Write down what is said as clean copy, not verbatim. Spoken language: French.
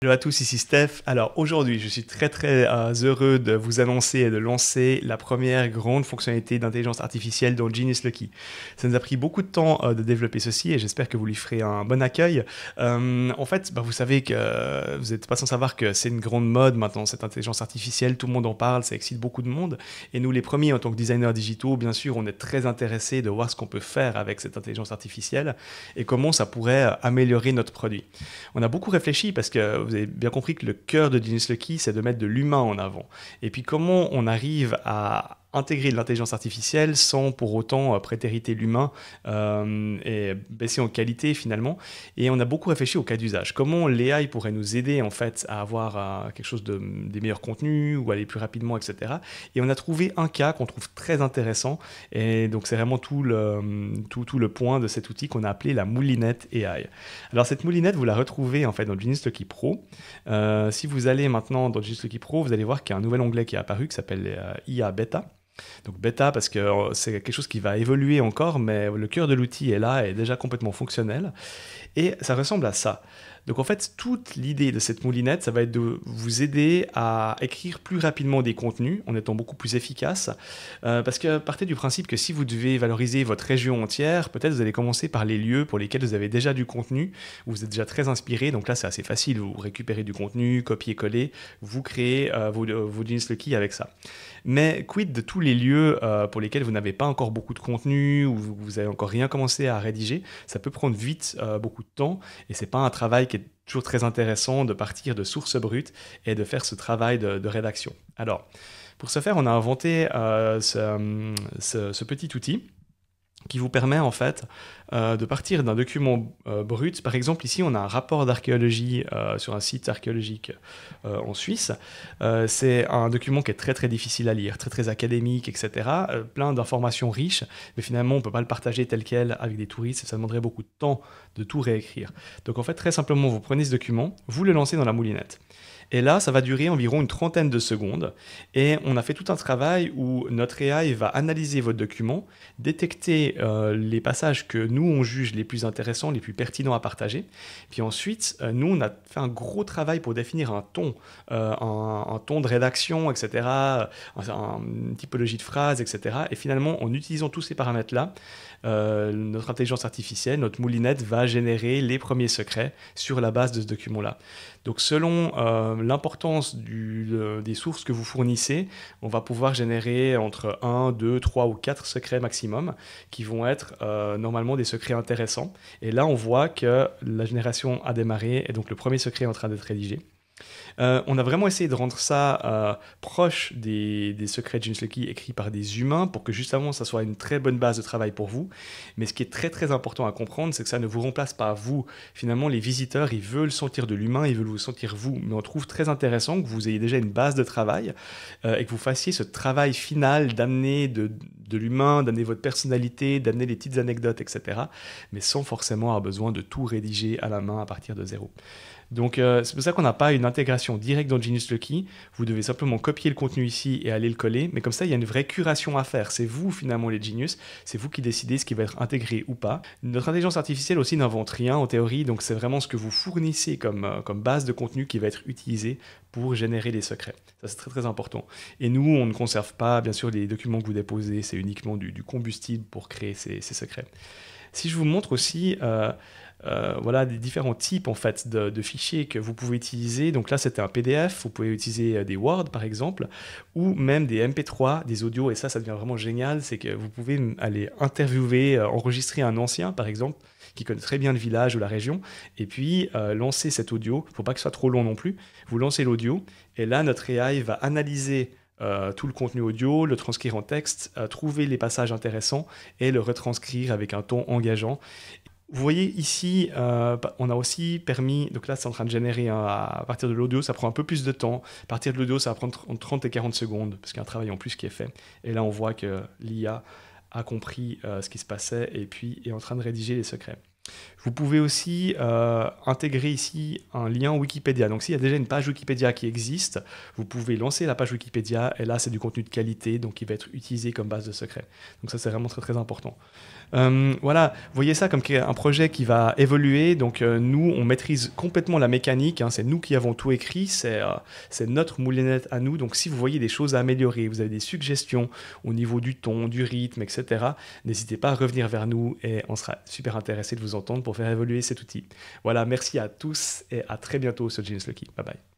Hello à tous, ici Steph. Alors aujourd'hui, je suis très heureux de vous annoncer et de lancer la première grande fonctionnalité d'intelligence artificielle dans Genius Lucky. Ça nous a pris beaucoup de temps de développer ceci et j'espère que vous lui ferez un bon accueil. En fait, vous savez que vous n'êtes pas sans savoir que c'est une grande mode maintenant, cette intelligence artificielle, tout le monde en parle, ça excite beaucoup de monde. Et nous les premiers en tant que designers digitaux, bien sûr, on est très intéressés de voir ce qu'on peut faire avec cette intelligence artificielle et comment ça pourrait améliorer notre produit. On a beaucoup réfléchi parce que vous avez bien compris que le cœur de Genius Lucky, c'est de mettre de l'humain en avant. Et puis comment on arrive à intégrer de l'intelligence artificielle sans pour autant prétériter l'humain et baisser en qualité finalement. Et on a beaucoup réfléchi au cas d'usage. Comment l'AI pourrait nous aider en fait à avoir quelque chose des meilleurs contenus ou aller plus rapidement, etc. Et on a trouvé un cas qu'on trouve très intéressant. Et donc c'est vraiment tout le point de cet outil qu'on a appelé la moulinette AI. Alors cette moulinette, vous la retrouvez en fait dans Genius Lucky Pro. Si vous allez maintenant dans Genius Lucky Pro, vous allez voir qu'il y a un nouvel onglet qui est apparu qui s'appelle IA Beta. Donc bêta parce que c'est quelque chose qui va évoluer encore, mais le cœur de l'outil est là, est déjà complètement fonctionnel. Et ça ressemble à ça. Donc en fait, toute l'idée de cette moulinette, ça va être de vous aider à écrire plus rapidement des contenus en étant beaucoup plus efficace. Parce que partez du principe que si vous devez valoriser votre région entière, peut-être vous allez commencer par les lieux pour lesquels vous avez déjà du contenu, où vous êtes déjà très inspiré. Donc là, c'est assez facile. Vous récupérez du contenu, copier-coller, vous créez vos Genius Lucky avec ça. Mais quid de tous les lieux pour lesquels vous n'avez pas encore beaucoup de contenu, ou vous n'avez encore rien commencé à rédiger? Ça peut prendre vite beaucoup de temps, et c'est pas un travail qui est toujours très intéressant de partir de sources brutes et de faire ce travail de rédaction. Alors, pour ce faire, on a inventé ce petit outil qui vous permet en fait de partir d'un document brut. Par exemple, ici, on a un rapport d'archéologie sur un site archéologique en Suisse. C'est un document qui est très difficile à lire, très académique, etc. Plein d'informations riches, mais finalement, on ne peut pas le partager tel quel avec des touristes. Ça demanderait beaucoup de temps de tout réécrire. Donc en fait, très simplement, vous prenez ce document, vous le lancez dans la moulinette. Et là, ça va durer environ une trentaine de secondes. Et on a fait tout un travail où notre AI va analyser votre document, détecter les passages que nous, on juge les plus intéressants, les plus pertinents à partager. Puis ensuite, nous, on a fait un gros travail pour définir un ton, un ton de rédaction, etc., une typologie de phrase, etc. Et finalement, en utilisant tous ces paramètres-là, notre intelligence artificielle, notre moulinette va générer les premiers secrets sur la base de ce document-là. Donc selon l'importance des sources que vous fournissez, on va pouvoir générer entre 1, 2, 3 ou 4 secrets maximum qui vont être normalement des secrets intéressants. Et là, on voit que la génération a démarré et donc le premier secret est en train d'être rédigé. On a vraiment essayé de rendre ça proche des secrets de Genius Lucky écrits par des humains pour que justement ça soit une très bonne base de travail pour vous. Mais ce qui est très important à comprendre, c'est que ça ne vous remplace pas vous. Finalement, les visiteurs, ils veulent sentir de l'humain, ils veulent vous sentir vous. Mais on trouve très intéressant que vous ayez déjà une base de travail et que vous fassiez ce travail final d'amener de l'humain, d'amener votre personnalité, d'amener les petites anecdotes, etc. Mais sans forcément avoir besoin de tout rédiger à la main à partir de zéro. Donc c'est pour ça qu'on n'a pas une intégration directe dans Genius Lucky. Vous devez simplement copier le contenu ici et aller le coller. Mais comme ça, il y a une vraie curation à faire. C'est vous finalement les Genius. C'est vous qui décidez ce qui va être intégré ou pas. Notre intelligence artificielle aussi n'invente rien en théorie. Donc c'est vraiment ce que vous fournissez comme base de contenu qui va être utilisé pour générer les secrets. Ça, c'est très important. Et nous, on ne conserve pas, bien sûr, les documents que vous déposez. C'est uniquement du combustible pour créer ces secrets. Si je vous montre aussi voilà, des différents types en fait, de fichiers que vous pouvez utiliser. Donc là, c'était un PDF. Vous pouvez utiliser des Word, par exemple, ou même des MP3, des audios. Et ça devient vraiment génial. C'est que vous pouvez aller interviewer, enregistrer un ancien, par exemple, qui connaît très bien le village ou la région, et puis lancer cet audio. Il ne faut pas que ce soit trop long non plus. Vous lancez l'audio, et là, notre AI va analyser tout le contenu audio, le transcrire en texte, trouver les passages intéressants et le retranscrire avec un ton engageant. Vous voyez ici, on a aussi permis, donc là c'est en train de générer à partir de l'audio, ça prend un peu plus de temps. À partir de l'audio, ça va prendre entre 30 et 40 secondes, parce qu'il y a un travail en plus qui est fait. Et là on voit que l'IA a compris ce qui se passait et puis est en train de rédiger les secrets. Vous pouvez aussi intégrer ici un lien Wikipédia. Donc s'il y a déjà une page Wikipédia qui existe, vous pouvez lancer la page Wikipédia et là c'est du contenu de qualité donc qui va être utilisé comme base de secret. Donc ça c'est vraiment très très important. Voilà, voyez ça comme un projet qui va évoluer. Donc nous on maîtrise complètement la mécanique, hein, c'est nous qui avons tout écrit, c'est notre moulinette à nous. Donc si vous voyez des choses à améliorer, vous avez des suggestions au niveau du ton, du rythme, etc., n'hésitez pas à revenir vers nous et on sera super intéressé de vous entendre pour faire évoluer cet outil. Voilà, merci à tous et à très bientôt sur Genius Loki. Bye bye.